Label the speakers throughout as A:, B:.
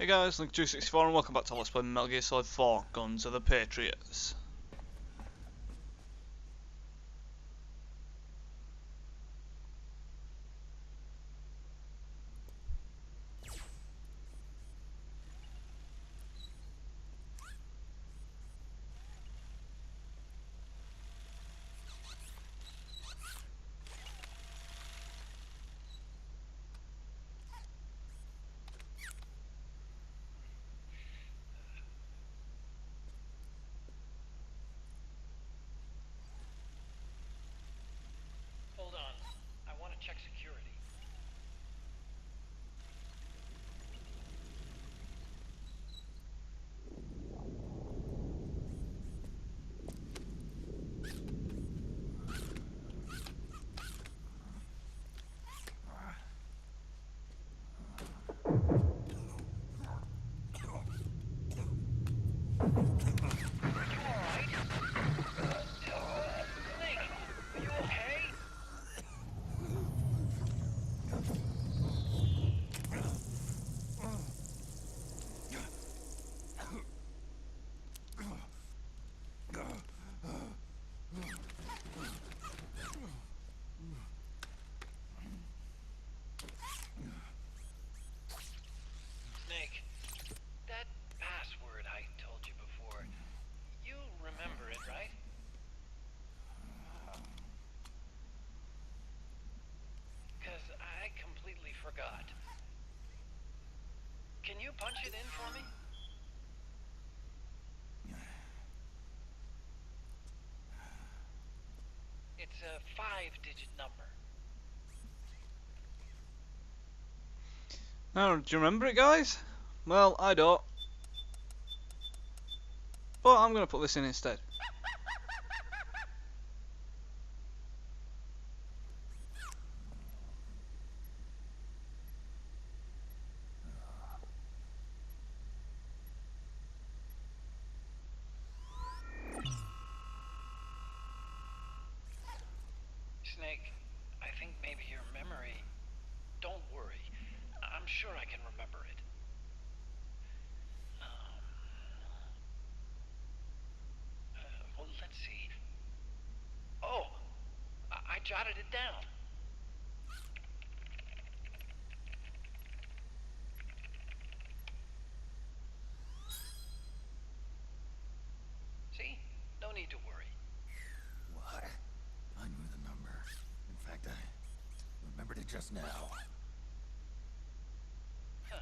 A: Hey guys, Link264 and welcome back to Let's Play Metal Gear Solid 4, Guns of the Patriots.
B: Hold on. I want to check security. Snake, that password I told you before, you remember it, right? Because I completely forgot. Can you punch it in for me? It's a 5-digit number.
A: Now, do you remember it, guys? Well, I don't. But I'm going to put this in instead.
B: Snake, I think maybe your memory... Don't worry. I'm sure I can remember it. Well, let's see. Oh! I jotted it down. See? No need to worry.
C: What? I knew the number. In fact, I remembered it just now.
B: Huh.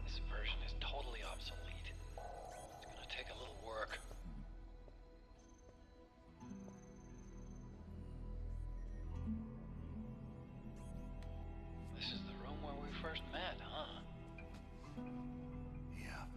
B: This version is totally obsolete. It's gonna take a little work. This is the room where we first met, huh?
C: Yep.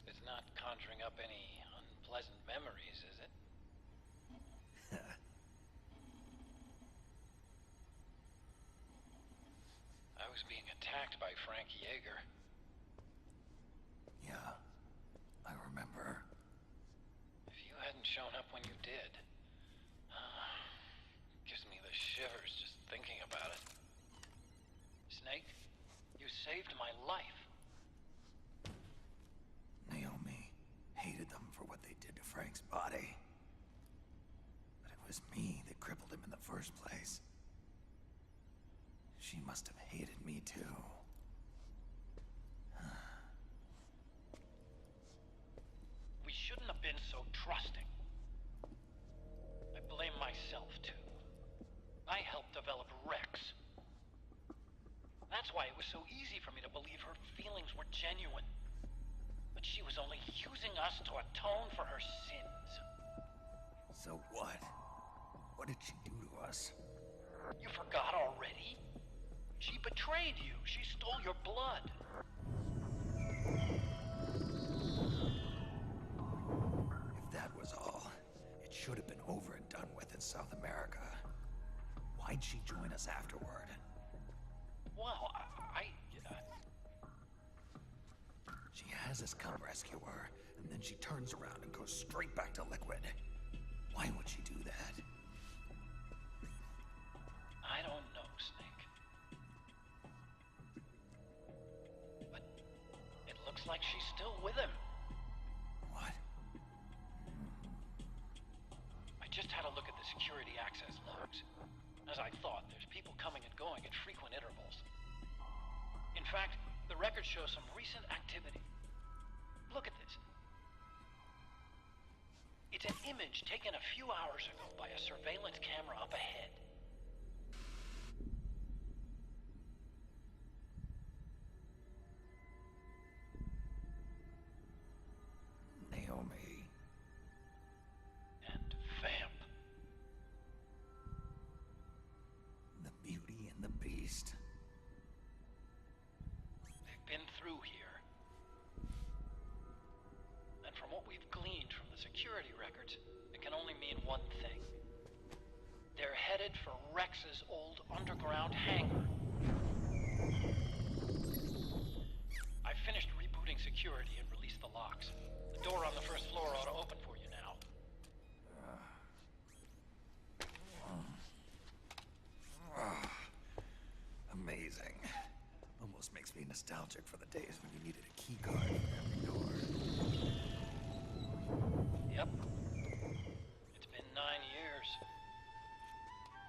B: It's not conjuring up any unpleasant memories, is it? I was being attacked by Frank Yeager.
C: Yeah, I remember.
B: If you hadn't shown up when you did, gives me the shivers just thinking about it. Snake, you saved my life.
C: Naomi hated them for what they did to Frank's body. But it was me that crippled him in the first place. She must have hated me too.
B: We shouldn't have been so trusting. I blame myself, too. I helped develop Rex. That's why it was so easy for me to believe her feelings were genuine. But she was only using us to atone for her sins.
C: So what? What did she do to us?
B: You forgot already? She betrayed you. She stole your blood.
C: If that was all, it should have been over and done with in South America. Why'd she join us afterward?
B: Well,
C: She has us come rescue her, and then she turns around and goes straight back to Liquid. Why would she do that?
B: I don't know, Snake. But it looks like she's still with him.
C: What?
B: I just had a look at the security access logs. As I thought, there's people coming and going at frequent intervals. In fact, the record shows some recent activity. Look at this. It's an image taken a few hours ago by a surveillance camera up ahead.
C: Naomi.
B: And Vamp.
C: The Beauty and the Beast.
B: They've been through here. And from what we've gleaned from the security records, it can only mean one thing. They're headed for Rex's old underground hangar. I finished rebooting security and released the locks. The door on the first floor ought to open for you now.
C: Amazing. Almost makes me nostalgic for the days when you needed a key card for every door.
B: Yep. It's been 9 years.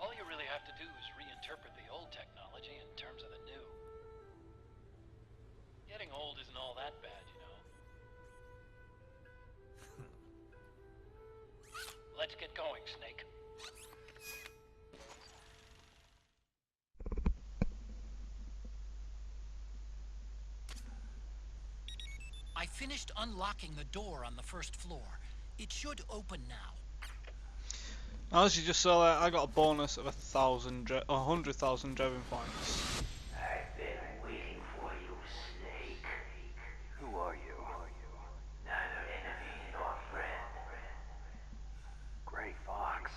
B: All you really have to do is reinterpret the old technology in terms of the new. Getting old isn't all that bad, you know. Let's get going, Snake.
D: I finished unlocking the door on the first floor. It should open now.
A: As you just saw there, I got a bonus of 100,000 driving points.
E: I've been waiting for you, Snake.
C: Who are you?
E: Neither enemy nor friend.
F: Gray Fox.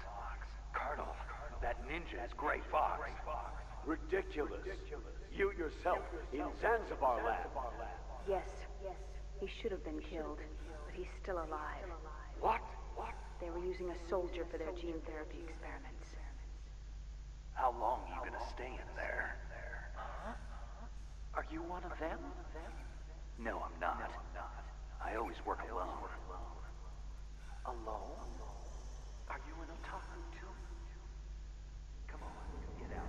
F: Colonel, that ninja is Gray Fox. Ridiculous. You yourself in Zanzibar land.
G: Yes, he should have been killed, but he's still alive.
F: What?
G: They were using a soldier for their gene therapy experiments.
F: How long are you gonna stay in there? Are you one of them? No, I'm not. I always work alone. Alone? Are you an otaku too? Come on, get out.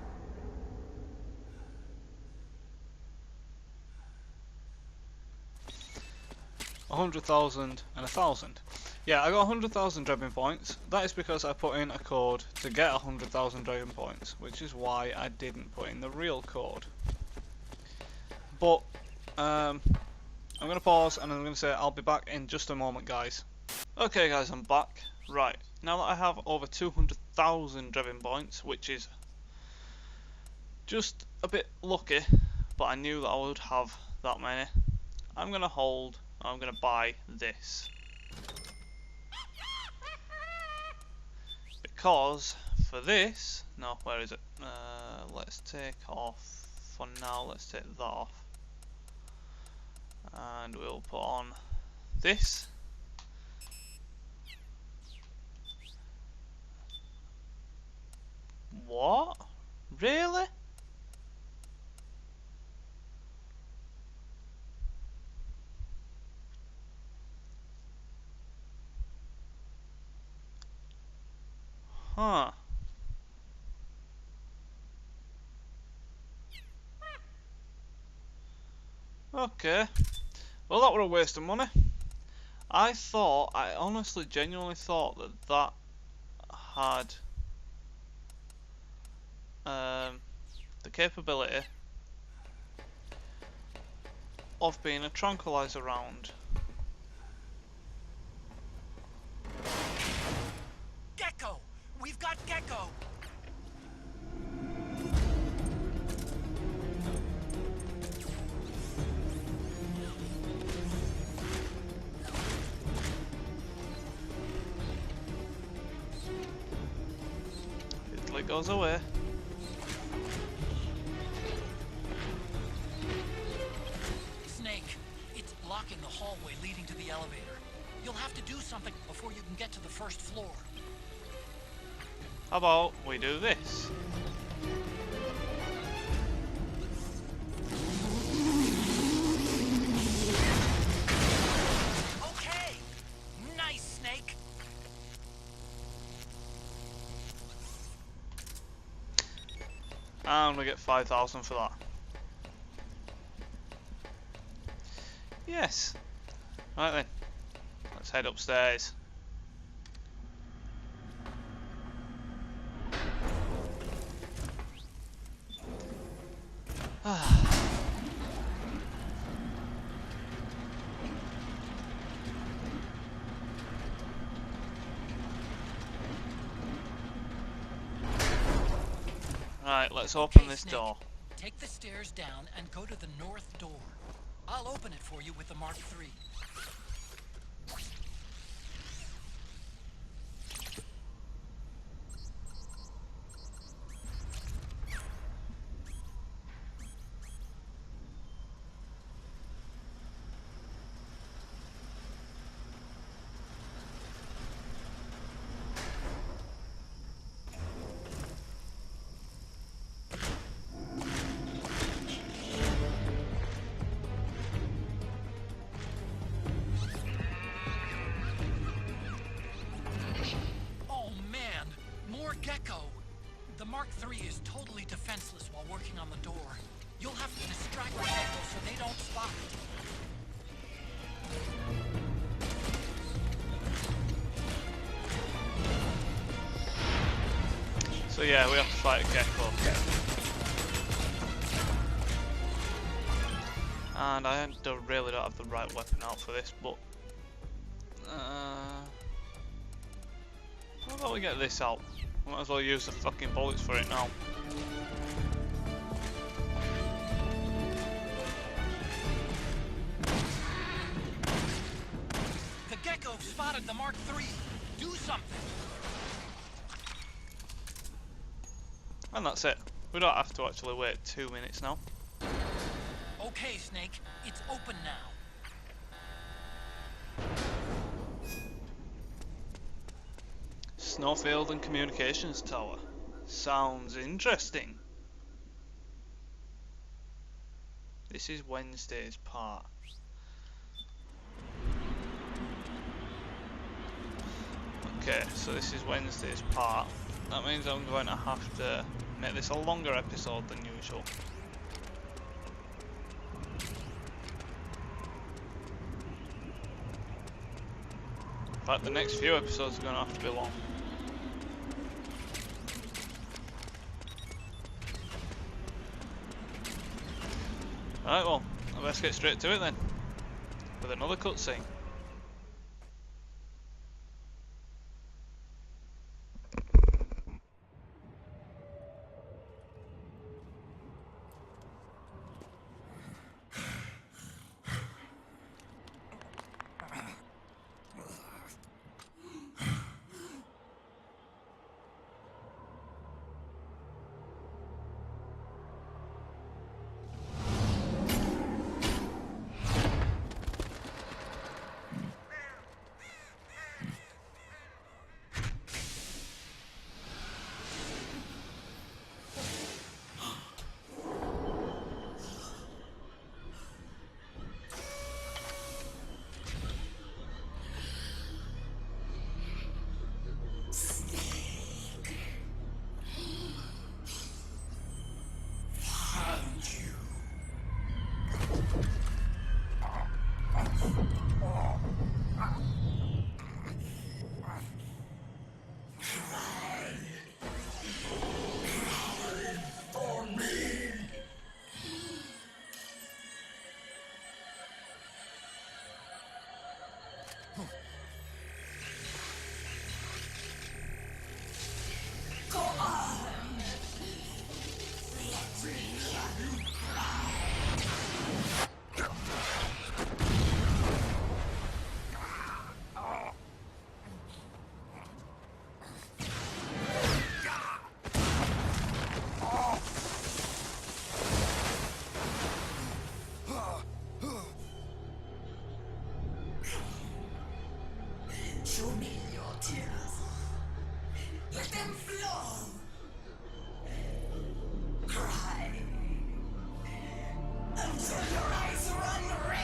A: 100,000 and 1,000. Yeah, I got 100,000 driving points. That is because I put in a code to get 100,000 driving points, which is why I didn't put in the real code. But I'm going to pause and I'm going to say I'll be back in just a moment, guys. Okay guys, I'm back. Right, now that I have over 200,000 driving points, which is just a bit lucky, but I knew that I would have that many, I'm going to buy this. Because for this, no, where is it? Let's take off, for now, let's take that off. And we'll put on this. What? Really? Huh. Okay. Well, that were a waste of money. I honestly, genuinely thought that had the capability of being a tranquilizer round.
D: We've got Gecko!
A: It goes away.
D: Snake, it's blocking the hallway leading to the elevator. You'll have to do something before you can get to the first floor.
A: How about we do this?
D: Okay! Nice, Snake!
A: And we get 5,000 for that. Yes. Right then. Let's head upstairs. Right, let's open
D: Okay,
A: this
D: Snake.
A: door.
D: Take the stairs down and go to the north door. I'll open it for you with the Mark III. Oh man, more Gecko! The Mark III is totally defenseless while working on the door. You'll have to distract the Gecko so they don't spot it.
A: So yeah, we have to fight a gecko. And I really don't have the right weapon out for this, but how about we get this out? We might as well use the fucking bullets for it now.
D: The Gecko spotted the Mark III. Do something!
A: And that's it. We don't have to actually wait 2 minutes now.
D: Okay, Snake, it's open now.
A: Snowfield and Communications Tower. Sounds interesting. This is Wednesday's part. Okay, so this is Wednesday's part. That means I'm going to have to make this a longer episode than usual. In fact, the next few episodes are going to have to be long. Right, well, let's get straight to it then, with another cutscene.
H: Show me your tears. Let them flow. Cry. Until your eyes run red.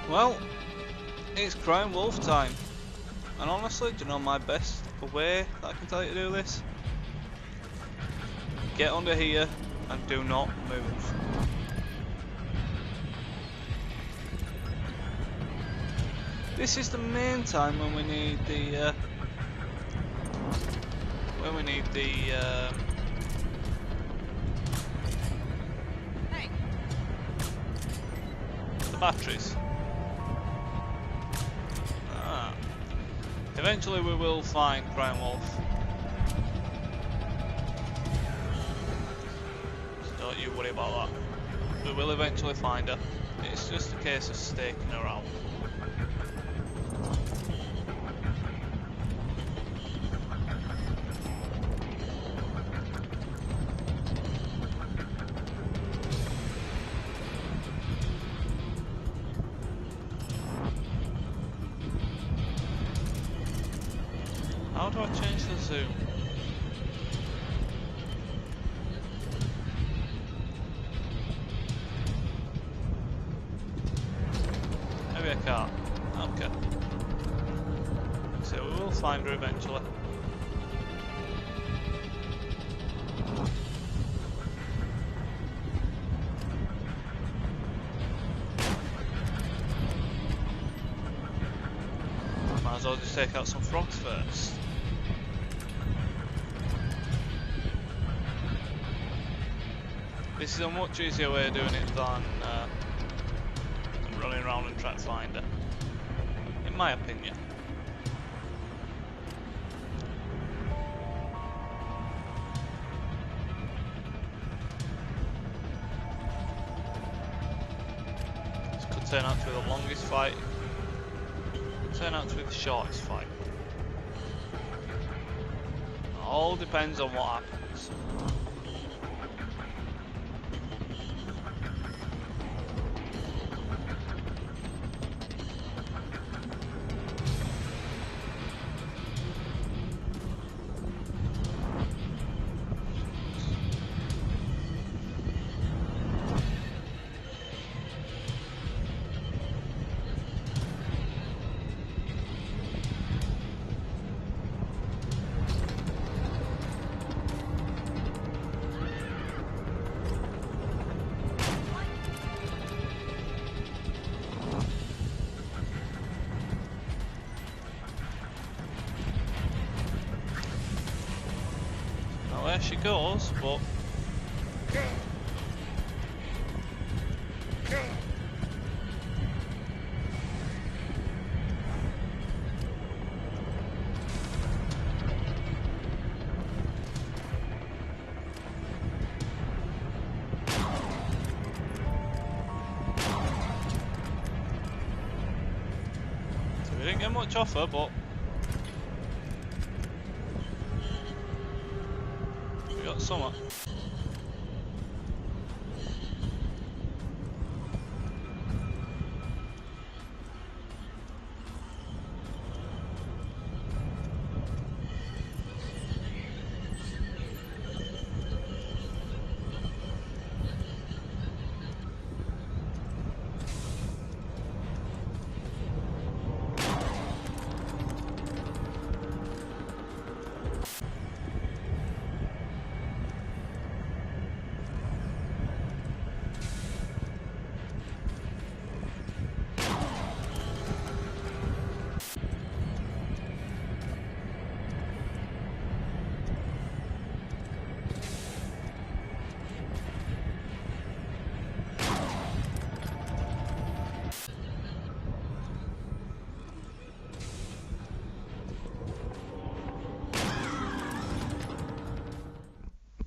A: Well, it's Crying Wolf time. And honestly, do you know my best way that I can tell you to do this? Get under here and do not move. This is the main time when we need the the batteries. Eventually we will find Crying Wolf. So don't you worry about that. We will eventually find her. It's just a case of staking her out. How do I change the zoom? Maybe I can't. Okay. So we will find her eventually. Might as well just take out some frogs first. This is a much easier way of doing it than running around and trying to find her, in my opinion. This could turn out to be the longest fight, could turn out to be the shortest fight. It all depends on what happens. There she goes, but so we didn't get much off her, but we got some.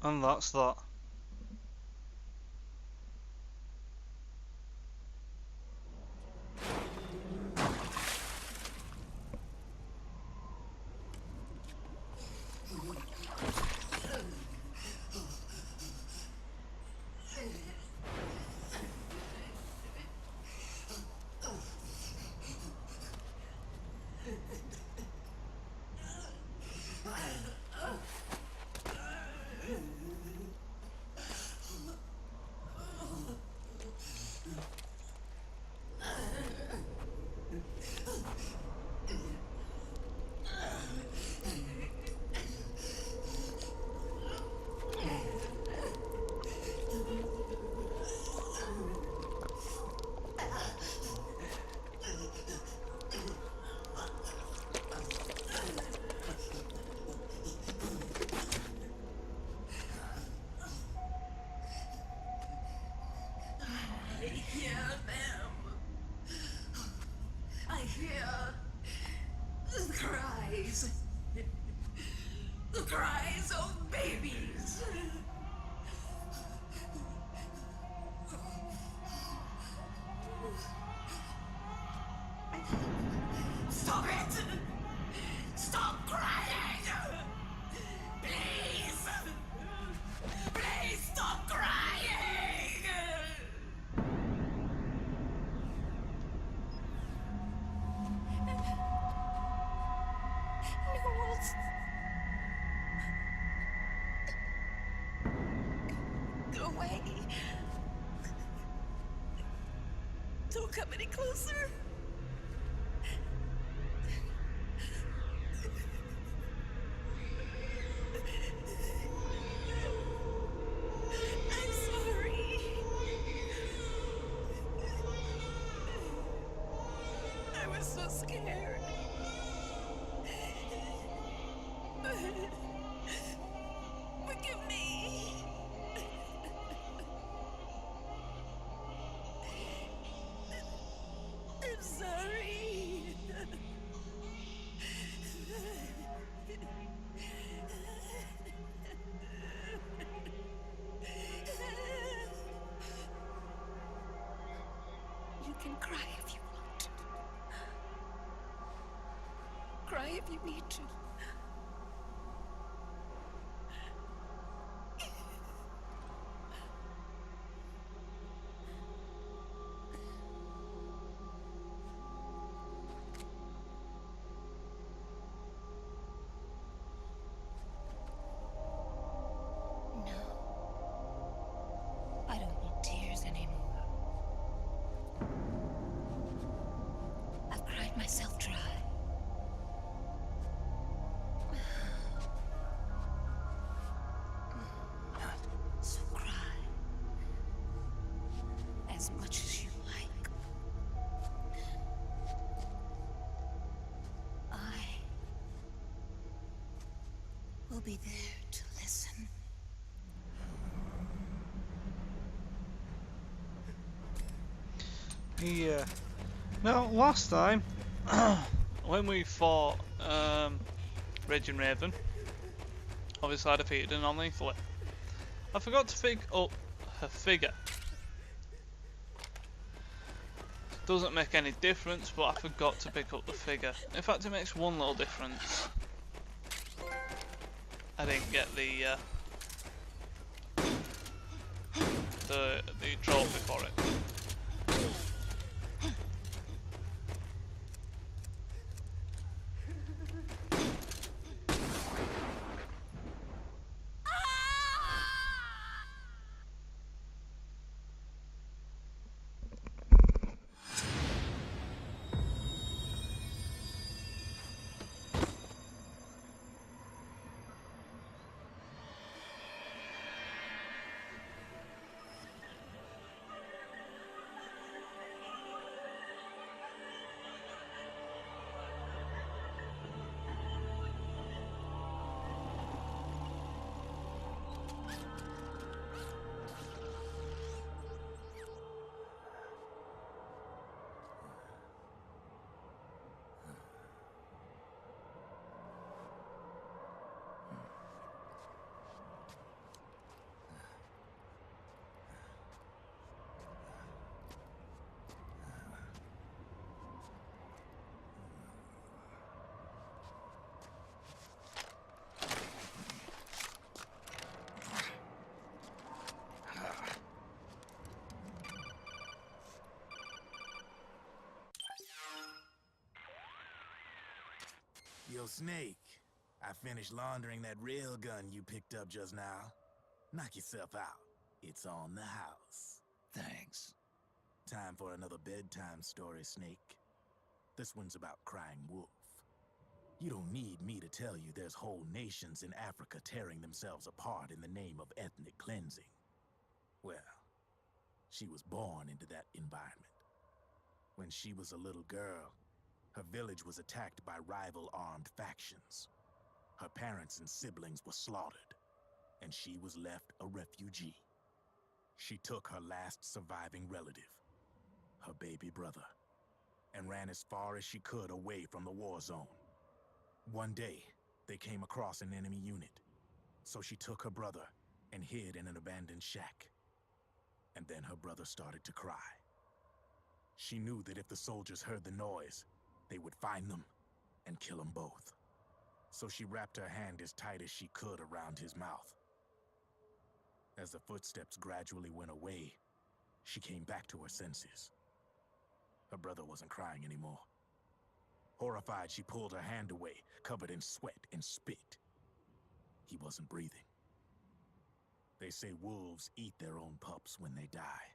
A: And that's that.
H: I hear them. I hear the cries. The cries of babies. Stop it! Stop crying! Please! Please stop crying! Knowles. Go away. Don't come any closer. I'm sorry. I was so scared. Forgive me. I'm sorry. You can cry if you want. Cry if you need to. No. I don't need tears anymore. I've cried myself dry. So cry. As much as you like. I will be there to listen.
A: Yeah. Now, last time, when we fought Raging Raven, obviously I defeated her non-lethally. I forgot to pick up her figure. Doesn't make any difference, but I forgot to pick up the figure. In fact, it makes one little difference. I didn't get the trophy for it.
I: Yo, Snake, I finished laundering that rail gun you picked up just now. Knock yourself out. It's on the house.
C: Thanks.
I: Time for another bedtime story, Snake. This one's about Crying Wolf. You don't need me to tell you there's whole nations in Africa tearing themselves apart in the name of ethnic cleansing. Well, she was born into that environment. When she was a little girl, her village was attacked by rival armed factions. Her parents and siblings were slaughtered, and she was left a refugee. She took her last surviving relative, her baby brother, and ran as far as she could away from the war zone. One day, they came across an enemy unit, so she took her brother and hid in an abandoned shack. And then her brother started to cry. She knew that if the soldiers heard the noise, they would find them and kill them both. So she wrapped her hand as tight as she could around his mouth. As the footsteps gradually went away, she came back to her senses. Her brother wasn't crying anymore. Horrified, she pulled her hand away, covered in sweat and spit. He wasn't breathing. They say wolves eat their own pups when they die.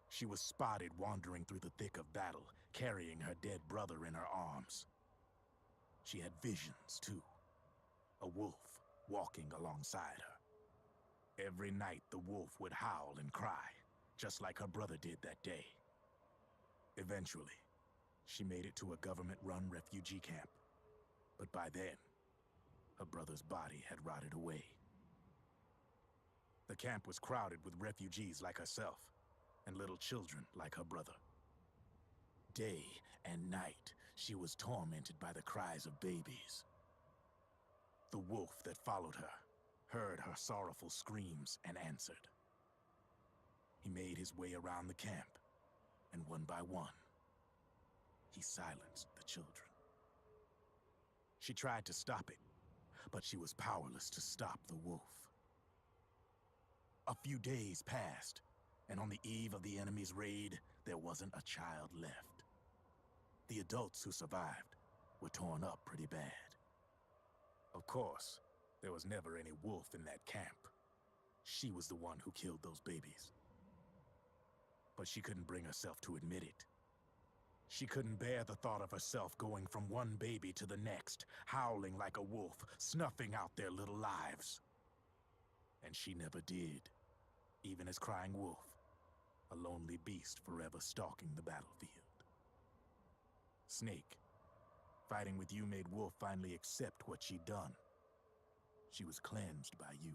I: She was spotted wandering through the thick of battle, carrying her dead brother in her arms. She had visions, too. A wolf walking alongside her. Every night, the wolf would howl and cry, just like her brother did that day. Eventually, she made it to a government-run refugee camp. But by then, her brother's body had rotted away. The camp was crowded with refugees like herself, and little children like her brother. Day and night, she was tormented by the cries of babies. The wolf that followed her heard her sorrowful screams and answered. He made his way around the camp, and one by one, he silenced the children. She tried to stop it, but she was powerless to stop the wolf. A few days passed, and on the eve of the enemy's raid, there wasn't a child left. The adults who survived were torn up pretty bad. Of course, there was never any wolf in that camp. She was the one who killed those babies. But she couldn't bring herself to admit it. She couldn't bear the thought of herself going from one baby to the next, howling like a wolf, snuffing out their little lives. And she never did, even as Crying Wolf, a lonely beast forever stalking the battlefield. Snake, fighting with you made Wolf finally accept what she'd done. She was cleansed by you.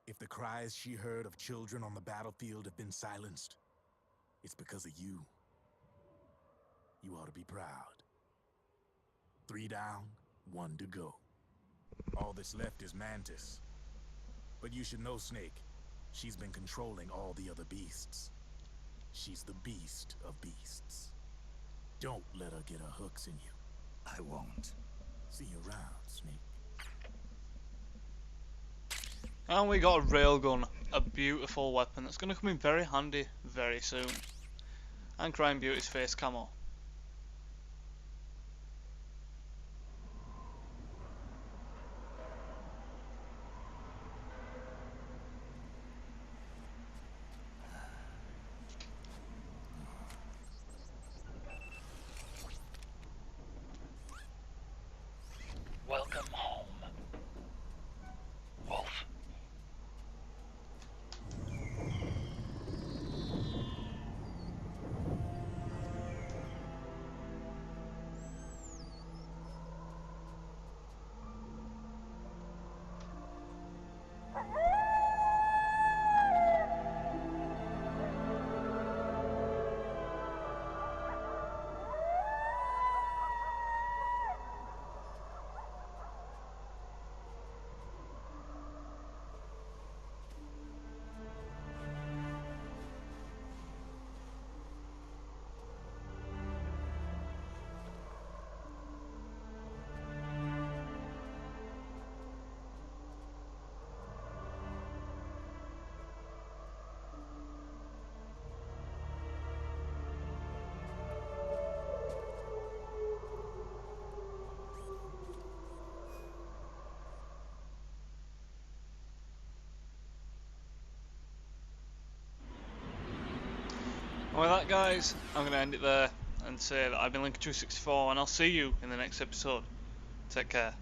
I: If the cries she heard of children on the battlefield have been silenced, it's because of you. You ought to be proud. 3 down, 1 to go. All that's left is Mantis. But you should know, Snake, she's been controlling all the other beasts. She's the beast of beasts. Don't let her get her hooks in you.
C: I won't.
I: See you around, Snake.
A: And we got a railgun, a beautiful weapon that's going to come in very handy very soon. And Crying Beauty's face camo.
B: Welcome home, Wolf.
A: And with that, guys, I'm going to end it there and say that I've been Lincoln264, and I'll see you in the next episode. Take care.